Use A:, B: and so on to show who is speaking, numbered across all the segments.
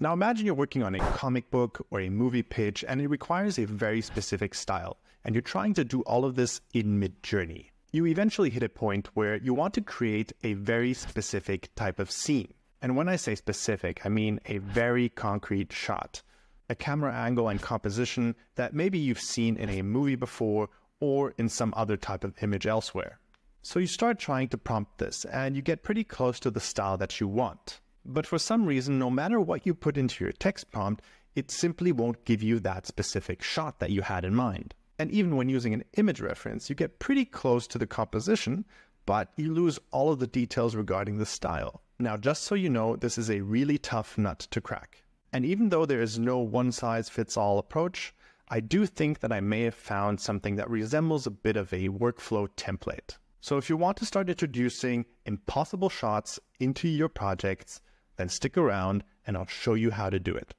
A: Now imagine you're working on a comic book or a movie pitch and it requires a very specific style, and you're trying to do all of this in Midjourney. You eventually hit a point where you want to create a very specific type of scene. And when I say specific, I mean a very concrete shot, a camera angle and composition that maybe you've seen in a movie before or in some other type of image elsewhere. So you start trying to prompt this and you get pretty close to the style that you want. But for some reason, no matter what you put into your text prompt, it simply won't give you that specific shot that you had in mind. And even when using an image reference, you get pretty close to the composition, but you lose all of the details regarding the style. Now, just so you know, this is a really tough nut to crack. And even though there is no one-size-fits-all approach, I do think that I may have found something that resembles a bit of a workflow template. So if you want to start introducing impossible shots into your projects, then stick around and I'll show you how to do it.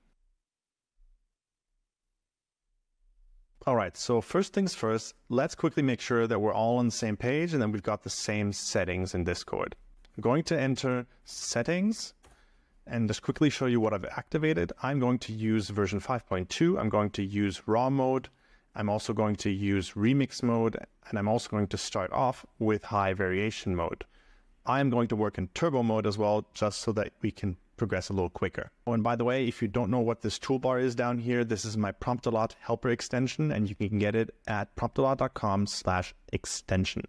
A: All right, so first things first, let's quickly make sure that we're all on the same page and then we've got the same settings in Discord. I'm going to enter settings and just quickly show you what I've activated. I'm going to use version 5.2. I'm going to use raw mode. I'm also going to use remix mode, and I'm also going to start off with high variation mode. I'm going to work in turbo mode as well, just so that we can progress a little quicker. Oh, and by the way, if you don't know what this toolbar is down here, this is my Prompt-A-Lot helper extension, and you can get it at promptalot.com/extension.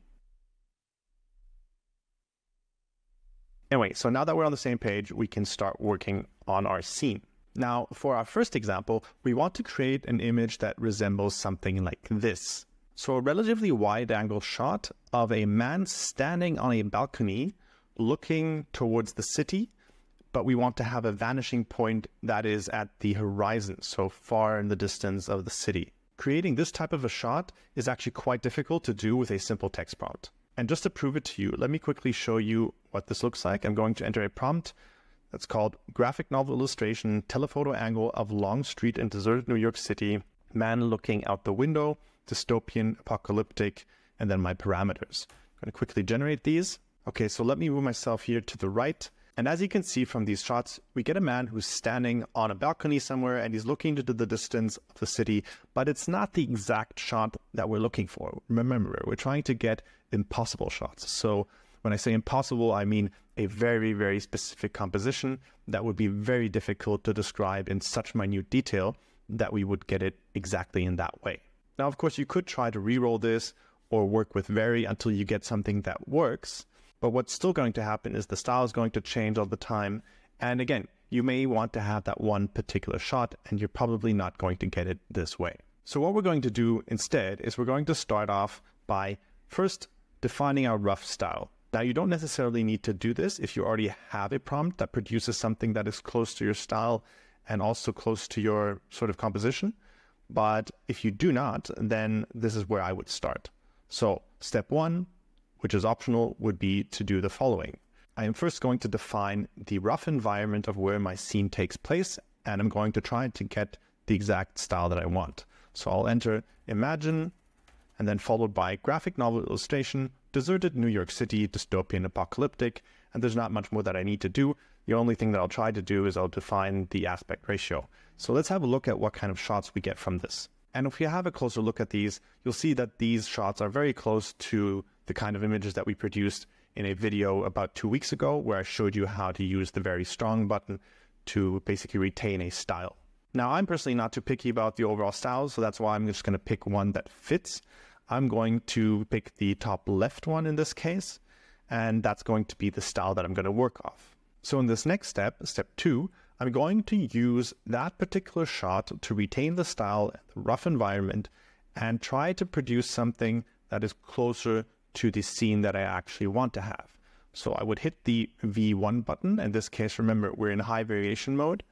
A: Anyway, so now that we're on the same page, we can start working on our scene. Now, for our first example, we want to create an image that resembles something like this. So a relatively wide-angle shot of a man standing on a balcony looking towards the city, but we want to have a vanishing point that is at the horizon, so far in the distance of the city. Creating this type of a shot is actually quite difficult to do with a simple text prompt. And just to prove it to you, let me quickly show you what this looks like. I'm going to enter a prompt that's called graphic novel illustration, telephoto angle of long street in deserted New York City, man looking out the window, dystopian, apocalyptic, and then my parameters. I'm going to quickly generate these. Okay, so let me move myself here to the right. And as you can see from these shots, we get a man who's standing on a balcony somewhere and he's looking into the distance of the city, but it's not the exact shot that we're looking for. Remember, we're trying to get impossible shots. So when I say impossible, I mean a very, very specific composition that would be very difficult to describe in such minute detail that we would get it exactly in that way. Now, of course, you could try to re-roll this or work with vary until you get something that works. But what's still going to happen is the style is going to change all the time. And again, you may want to have that one particular shot and you're probably not going to get it this way. So what we're going to do instead is we're going to start off by first defining our rough style. Now, you don't necessarily need to do this if you already have a prompt that produces something that is close to your style and also close to your sort of composition. But if you do not, then this is where I would start. So step one, which is optional, would be to do the following. I am first going to define the rough environment of where my scene takes place, and I'm going to try to get the exact style that I want. So I'll enter imagine, and then followed by graphic novel illustration, deserted New York City, dystopian, apocalyptic, and there's not much more that I need to do. The only thing that I'll try to do is I'll define the aspect ratio. So let's have a look at what kind of shots we get from this. And if you have a closer look at these, you'll see that these shots are very close to the kind of images that we produced in a video about 2 weeks ago, where I showed you how to use the very strong button to basically retain a style. Now, I'm personally not too picky about the overall style, so that's why I'm just going to pick one that fits. I'm going to pick the top left one in this case, and that's going to be the style that I'm going to work off. So in this next step, step 2, I'm going to use that particular shot to retain the style and the rough environment and try to produce something that is closer to the scene that I actually want to have. So I would hit the V1 button. In this case, remember, we're in high variation mode.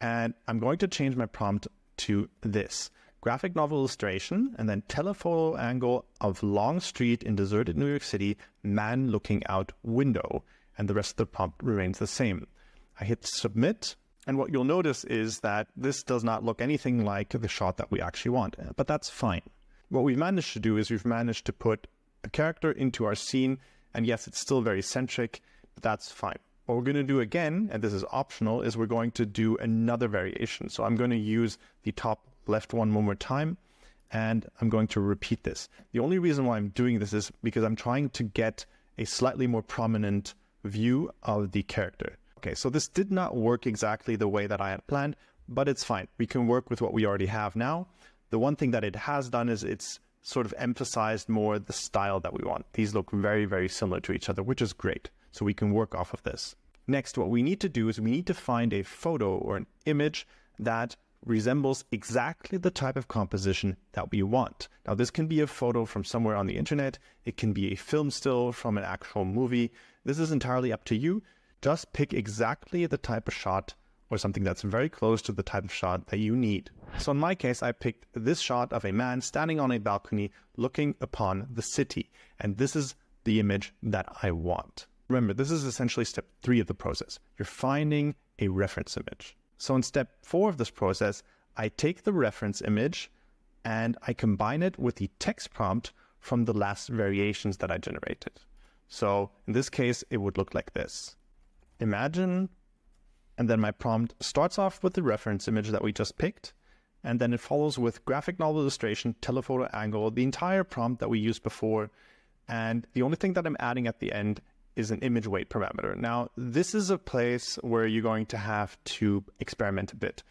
A: And I'm going to change my prompt to this. Graphic novel illustration, and then telephoto angle of long street in deserted New York City, man looking out window. And the rest of the prompt remains the same. I hit submit. And what you'll notice is that this does not look anything like the shot that we actually want, but that's fine. What we've managed to do is we've managed to put a character into our scene, and yes, it's still very centric, but that's fine. What we're going to do again, and this is optional, is we're going to do another variation. So I'm going to use the top left one more time, and I'm going to repeat this. The only reason why I'm doing this is because I'm trying to get a slightly more prominent view of the character. Okay, so this did not work exactly the way that I had planned, but it's fine. We can work with what we already have now. The one thing that it has done is it's sort of emphasized more the style that we want. These look very, very similar to each other, which is great. So we can work off of this. Next, what we need to do is we need to find a photo or an image that resembles exactly the type of composition that we want. Now, this can be a photo from somewhere on the internet. It can be a film still from an actual movie. This is entirely up to you. Just pick exactly the type of shot or something that's very close to the type of shot that you need. So in my case, I picked this shot of a man standing on a balcony looking upon the city. And this is the image that I want. Remember, this is essentially step 3 of the process. You're finding a reference image. So in step 4 of this process, I take the reference image and I combine it with the text prompt from the last variations that I generated. So in this case, it would look like this. Imagine, and then my prompt starts off with the reference image that we just picked, and then it follows with graphic novel illustration, telephoto angle, the entire prompt that we used before, and the only thing that I'm adding at the end is an image weight parameter. Now, this is a place where you're going to have to experiment a bit.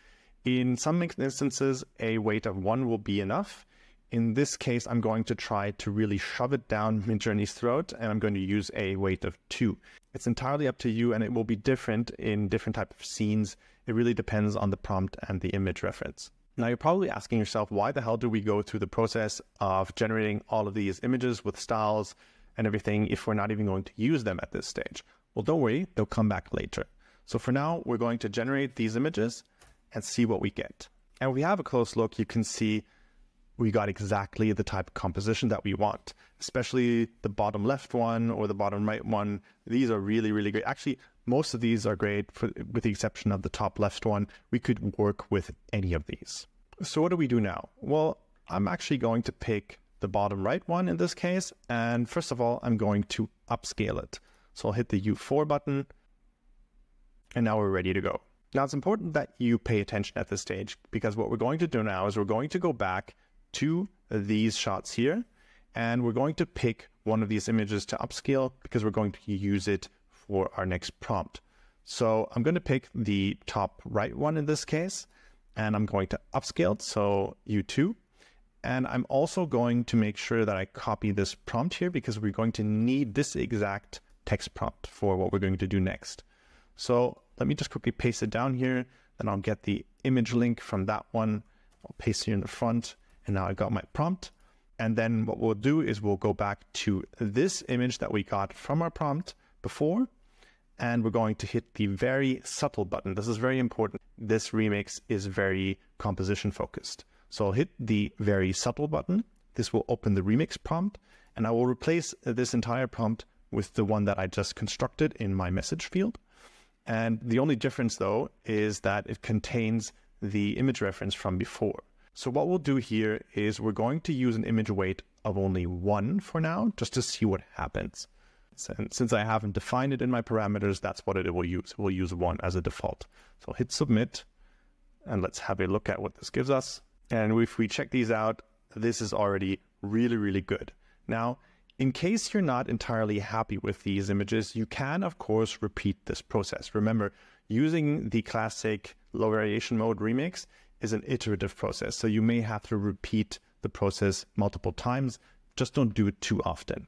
A: In some instances, a weight of 1 will be enough. In this case, I'm going to try to really shove it down Midjourney's throat, and I'm going to use a weight of 2. It's entirely up to you, and it will be different in different types of scenes. It really depends on the prompt and the image reference. Now, you're probably asking yourself, why the hell do we go through the process of generating all of these images with styles and everything if we're not even going to use them at this stage? Well, don't worry, they'll come back later. So for now, we're going to generate these images and see what we get. And if we have a close look, you can see we got exactly the type of composition that we want, especially the bottom left one or the bottom right one. These are really, really great. Actually, most of these are great with the exception of the top left one. We could work with any of these. So what do we do now? Well, I'm actually going to pick the bottom right one in this case. And first of all, I'm going to upscale it. So I'll hit the U4 button, and now we're ready to go. Now, it's important that you pay attention at this stage, because what we're going to do now is we're going to go back to these shots here, and we're going to pick one of these images to upscale because we're going to use it for our next prompt. So I'm going to pick the top right one in this case, and I'm going to upscale it, so U2. And I'm also going to make sure that I copy this prompt here because we're going to need this exact text prompt for what we're going to do next. So let me just quickly paste it down here, then I'll get the image link from that one. I'll paste here in the front. And now I got my prompt. And then what we'll do is we'll go back to this image that we got from our prompt before. And we're going to hit the very subtle button. This is very important. This remix is very composition focused. So I'll hit the very subtle button. This will open the remix prompt. And I will replace this entire prompt with the one that I just constructed in my message field. And the only difference, though, is that it contains the image reference from before. So what we'll do here is we're going to use an image weight of only 1 for now, just to see what happens. And since I haven't defined it in my parameters, that's what it will use. We'll use 1 as a default. So I'll hit submit, and let's have a look at what this gives us. And if we check these out, this is already really, really good. Now, in case you're not entirely happy with these images, you can, of course, repeat this process. Remember, using the classic low variation mode remix is an iterative process. So you may have to repeat the process multiple times. Just don't do it too often.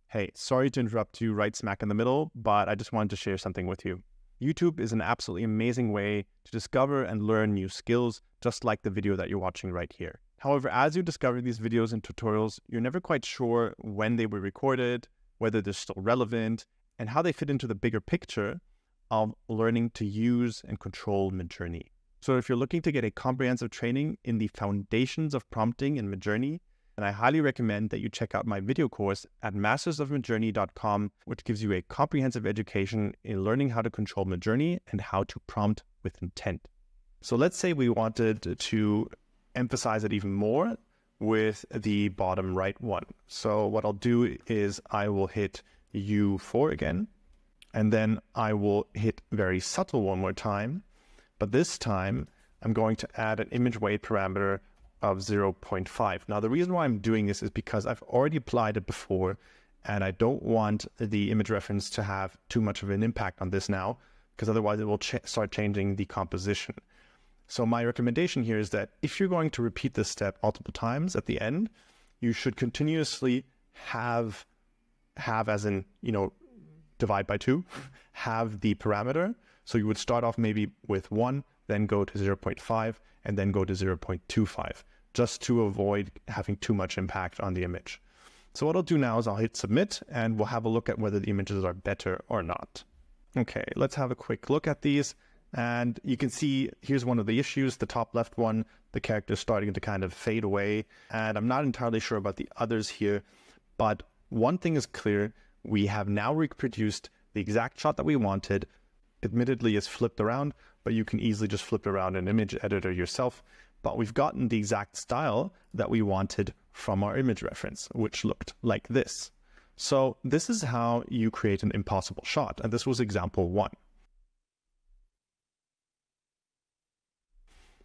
A: Hey, sorry to interrupt you right smack in the middle, but I just wanted to share something with you. YouTube is an absolutely amazing way to discover and learn new skills, just like the video that you're watching right here. However, as you discover these videos and tutorials, you're never quite sure when they were recorded, whether they're still relevant, and how they fit into the bigger picture of learning to use and control Midjourney. So if you're looking to get a comprehensive training in the foundations of prompting in Midjourney, then I highly recommend that you check out my video course at mastersofmidjourney.com, which gives you a comprehensive education in learning how to control Midjourney and how to prompt with intent. So let's say we wanted to emphasize it even more with the bottom right one. So what I'll do is I will hit U4 again, And then I will hit very subtle one more time. But this time, I'm going to add an image weight parameter of 0.5. Now, the reason why I'm doing this is because I've already applied it before, and I don't want the image reference to have too much of an impact on this now, because otherwise it will start changing the composition. So my recommendation here is that if you're going to repeat this step multiple times at the end, you should continuously have as in, divide by 2, have the parameter. So you would start off maybe with 1, then go to 0.5, and then go to 0.25, just to avoid having too much impact on the image. So what I'll do now is I'll hit submit, and we'll have a look at whether the images are better or not. Okay, let's have a quick look at these. And you can see here's one of the issues, the top left one, the character is starting to kind of fade away. And I'm not entirely sure about the others here, but one thing is clear. We have now reproduced the exact shot that we wanted. Admittedly, it's flipped around, but you can easily just flip around an image editor yourself. But we've gotten the exact style that we wanted from our image reference, which looked like this. So this is how you create an impossible shot. And this was example 1.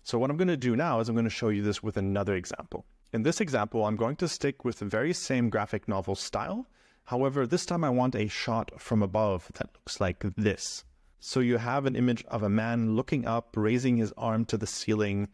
A: So what I'm going to do now is I'm going to show you this with another example. In this example, I'm going to stick with the very same graphic novel style. However, this time I want a shot from above that looks like this. So you have an image of a man looking up, raising his arm to the ceiling,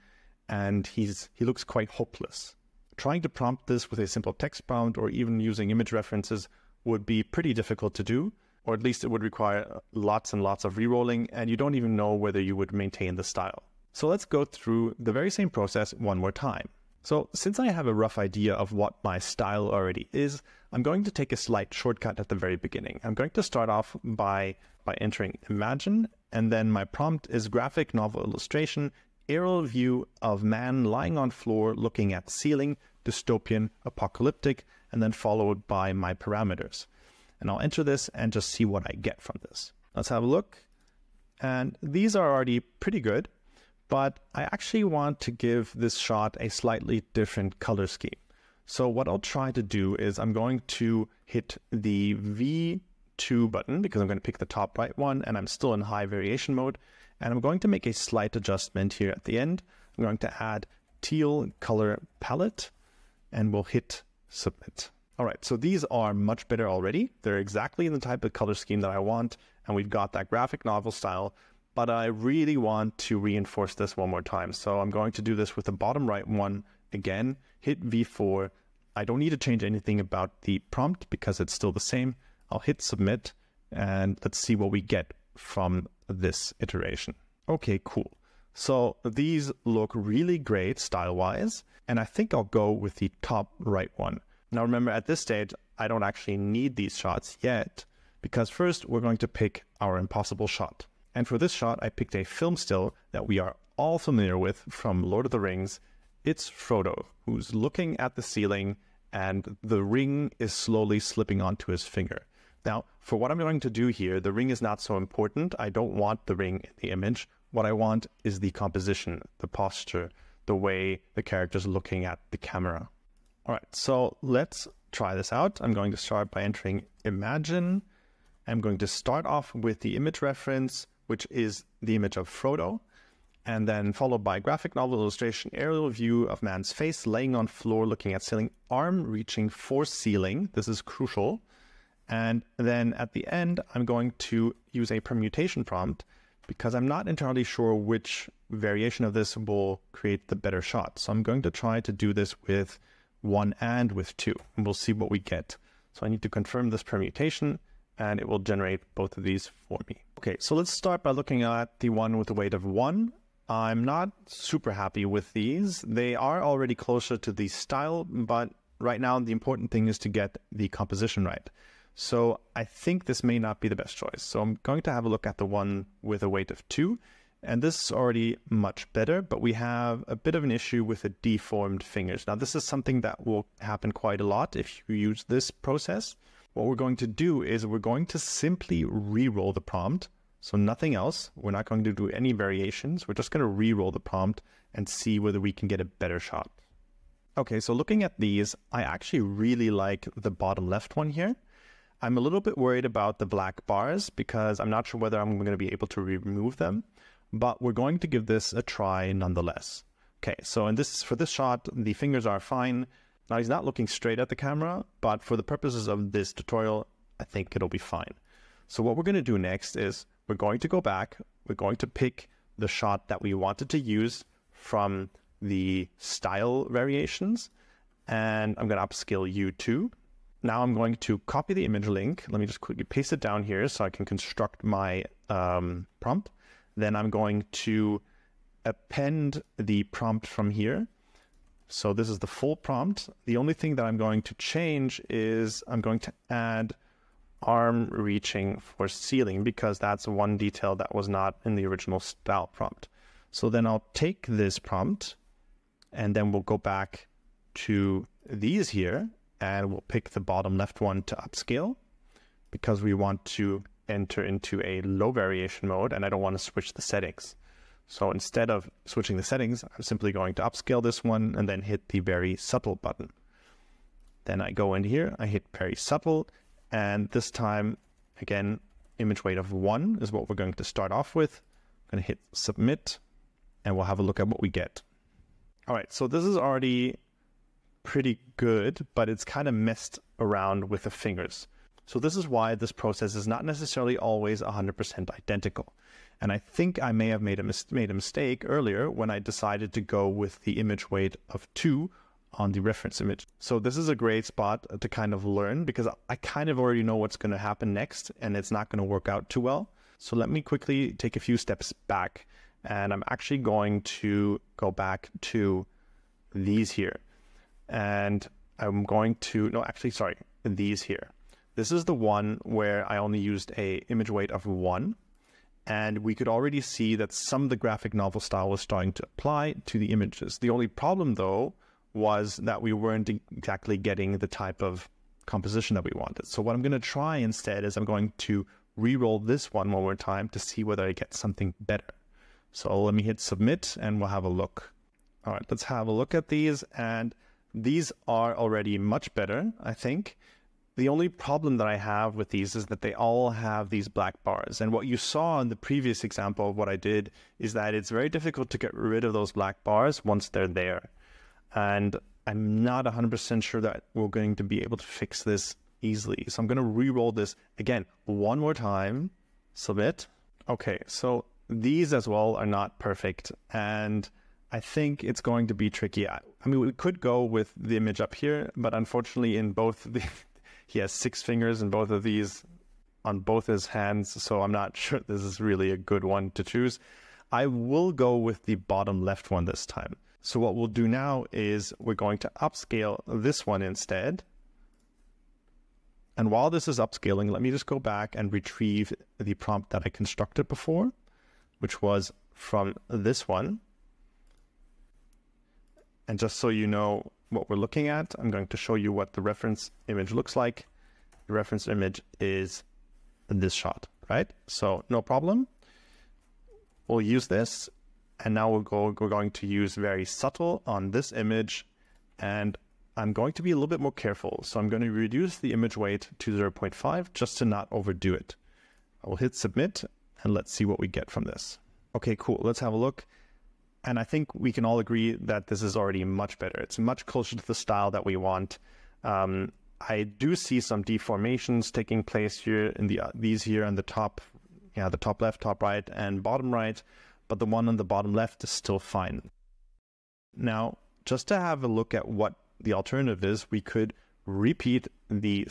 A: and he looks quite hopeless. Trying to prompt this with a simple text prompt or even using image references would be pretty difficult to do, or at least it would require lots and lots of rerolling, and you don't even know whether you would maintain the style. So let's go through the very same process one more time. So since I have a rough idea of what my style already is, I'm going to take a slight shortcut at the very beginning. I'm going to start off by entering imagine, and then my prompt is graphic novel illustration, aerial view of man lying on floor looking at ceiling, dystopian, apocalyptic, and then followed by my parameters. And I'll enter this and just see what I get from this. Let's have a look. And these are already pretty good, but I actually want to give this shot a slightly different color scheme. So what I'll try to do is I'm going to hit the V2 button because I'm going to pick the top right one, and I'm still in high variation mode. And I'm going to make a slight adjustment here at the end. I'm going to add teal color palette, and we'll hit submit. All right, so these are much better already. They're exactly in the type of color scheme that I want, and we've got that graphic novel style, but I really want to reinforce this one more time. So I'm going to do this with the bottom right one again, hit V4. I don't need to change anything about the prompt because it's still the same. I'll hit submit, and let's see what we get from this iteration. Okay, cool. So these look really great style-wise, and I think I'll go with the top right one. Now remember, at this stage, I don't actually need these shots yet, because first we're going to pick our impossible shot. And for this shot, I picked a film still that we are all familiar with from Lord of the Rings. It's Frodo, who's looking at the ceiling, and the ring is slowly slipping onto his finger. Now, for what I'm going to do here, the ring is not so important. I don't want the ring in the image. What I want is the composition, the posture, the way the character's looking at the camera. All right, so let's try this out. I'm going to start by entering Imagine. I'm going to start off with the image reference, which is the image of Frodo, and then followed by graphic novel illustration, aerial view of man's face laying on floor looking at ceiling, arm reaching for ceiling. This is crucial. And then at the end, I'm going to use a permutation prompt because I'm not entirely sure which variation of this will create the better shot. So I'm going to try to do this with 1 and with 2, and we'll see what we get. So I need to confirm this permutation, and it will generate both of these for me. Okay, so let's start by looking at the one with a weight of 1. I'm not super happy with these. They are already closer to the style, but right now the important thing is to get the composition right. So I think this may not be the best choice. So I'm going to have a look at the one with a weight of 2. And this is already much better, but we have a bit of an issue with the deformed fingers. Now, this is something that will happen quite a lot if you use this process. What we're going to do is we're going to simply re-roll the prompt. So nothing else. We're not going to do any variations. We're just going to re-roll the prompt and see whether we can get a better shot. Okay, so looking at these, I actually really like the bottom left one here. I'm a little bit worried about the black bars because I'm not sure whether I'm going to be able to remove them, but we're going to give this a try nonetheless. Okay, so for this shot, the fingers are fine. Now he's not looking straight at the camera, but for the purposes of this tutorial, I think it'll be fine. So what we're going to do next is we're going to go back. We're going to pick the shot that we wanted to use from the style variations, and I'm going to upscale U2. Now I'm going to copy the image link. Let me just quickly paste it down here so I can construct my prompt. Then I'm going to append the prompt from here. So this is the full prompt. The only thing that I'm going to change is I'm going to add arm reaching for ceiling because that's one detail that was not in the original style prompt. So then I'll take this prompt and then we'll go back to these here and we'll pick the bottom left one to upscale because we want to enter into a low variation mode and I don't want to switch the settings. So instead of switching the settings, I'm simply going to upscale this one and then hit the very subtle button. Then I go in here, I hit very subtle, and this time, again, image weight of 1 is what we're going to start off with. I'm going to hit submit, and we'll have a look at what we get. All right, so this is already pretty good, but it's kind of messed around with the fingers. So this is why this process is not necessarily always 100% identical. And I think I may have made a mistake earlier when I decided to go with the image weight of 2 on the reference image. So this is a great spot to kind of learn because I kind of already know what's going to happen next and it's not going to work out too well. So let me quickly take a few steps back and I'm actually going to go back to these here. And I'm going to, no, actually, sorry, these here. This is the one where I only used a image weight of 1. And we could already see that some of the graphic novel style was starting to apply to the images. The only problem, though, was that we weren't exactly getting the type of composition that we wanted. So what I'm going to try instead is I'm going to re-roll this one more time to see whether I get something better. So let me hit submit and we'll have a look. All right, let's have a look at these. And these are already much better, I think. The only problem that I have with these is that they all have these black bars. And what you saw in the previous example of what I did is that it's very difficult to get rid of those black bars once they're there. And I'm not 100% sure that we're going to be able to fix this easily. So I'm going to re-roll this again one more time, submit. Okay, so these as well are not perfect. And I think it's going to be tricky. I mean, we could go with the image up here, but unfortunately in both he has 6 fingers in both of these on both his hands, so I'm not sure this is really a good one to choose. I will go with the bottom left one this time. So what we'll do now is we're going to upscale this one instead. And while this is upscaling, let me just go back and retrieve the prompt that I constructed before, which was from this one. And just so you know what we're looking at, I'm going to show you what the reference image looks like. The reference image is this shot, right? So no problem. We'll use this. And now we're going to use very subtle on this image. And I'm going to be a little bit more careful. So I'm going to reduce the image weight to 0.5 just to not overdo it. I will hit submit and let's see what we get from this. Okay, cool. Let's have a look. And I think we can all agree that this is already much better. It's much closer to the style that we want. I do see some deformations taking place here in these here on the top, the top left, top right, and bottom right. But the one on the bottom left is still fine. Now, just to have a look at what the alternative is, we could repeat the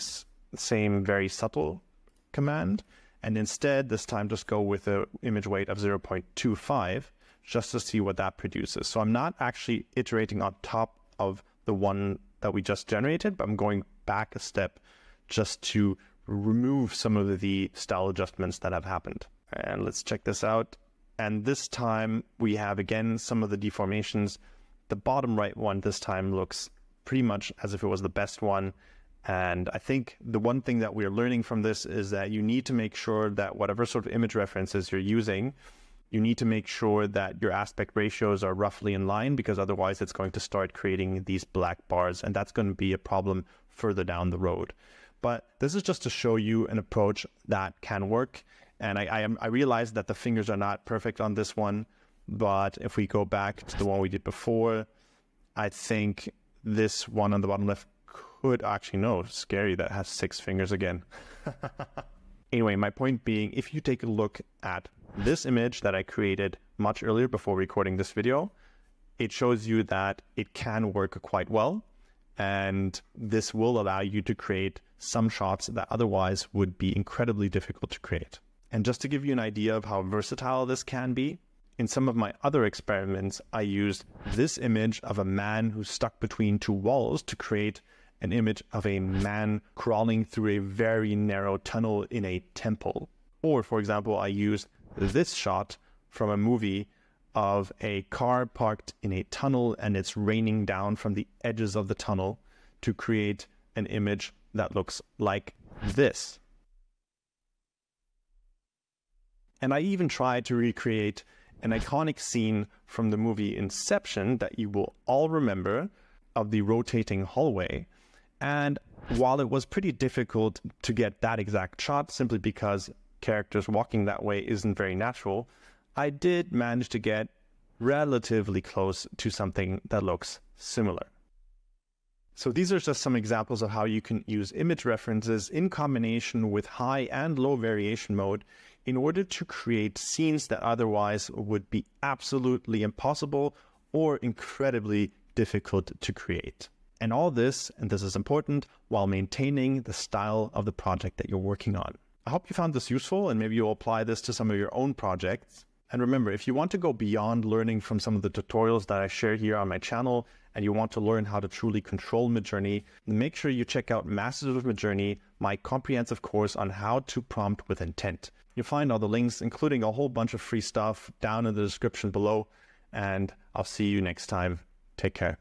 A: same very subtle command, and instead this time just go with an image weight of 0.25. just to see what that produces. So I'm not actually iterating on top of the one that we just generated, but I'm going back a step just to remove some of the style adjustments that have happened. And let's check this out. And this time we have, again, some of the deformations. The bottom right one this time looks pretty much as if it was the best one. And I think the one thing that we're learning from this is that you need to make sure that whatever sort of image references you're using, you need to make sure that your aspect ratios are roughly in line, because otherwise it's going to start creating these black bars, and that's going to be a problem further down the road. But this is just to show you an approach that can work. And I realize that the fingers are not perfect on this one, but if we go back to the one we did before, I think this one on the bottom left could actually, no, scary, that has 6 fingers again. Anyway, my point being, if you take a look at this image that I created much earlier before recording this video, it shows you that it can work quite well. And this will allow you to create some shots that otherwise would be incredibly difficult to create. And just to give you an idea of how versatile this can be, in some of my other experiments, I used this image of a man who's stuck between 2 walls to create an image of a man crawling through a very narrow tunnel in a temple. Or, for example, I used this shot from a movie of a car parked in a tunnel and it's raining down from the edges of the tunnel to create an image that looks like this. And I even tried to recreate an iconic scene from the movie Inception that you will all remember, of the rotating hallway. And while it was pretty difficult to get that exact shot simply because characters walking that way isn't very natural, I did manage to get relatively close to something that looks similar. So these are just some examples of how you can use image references in combination with high and low variation mode in order to create scenes that otherwise would be absolutely impossible or incredibly difficult to create. And all this, and this is important, while maintaining the style of the project that you're working on. I hope you found this useful and maybe you'll apply this to some of your own projects. And remember, if you want to go beyond learning from some of the tutorials that I share here on my channel, and you want to learn how to truly control Midjourney, make sure you check out Masters of Midjourney, my comprehensive course on how to prompt with intent. You'll find all the links, including a whole bunch of free stuff, down in the description below. And I'll see you next time. Take care.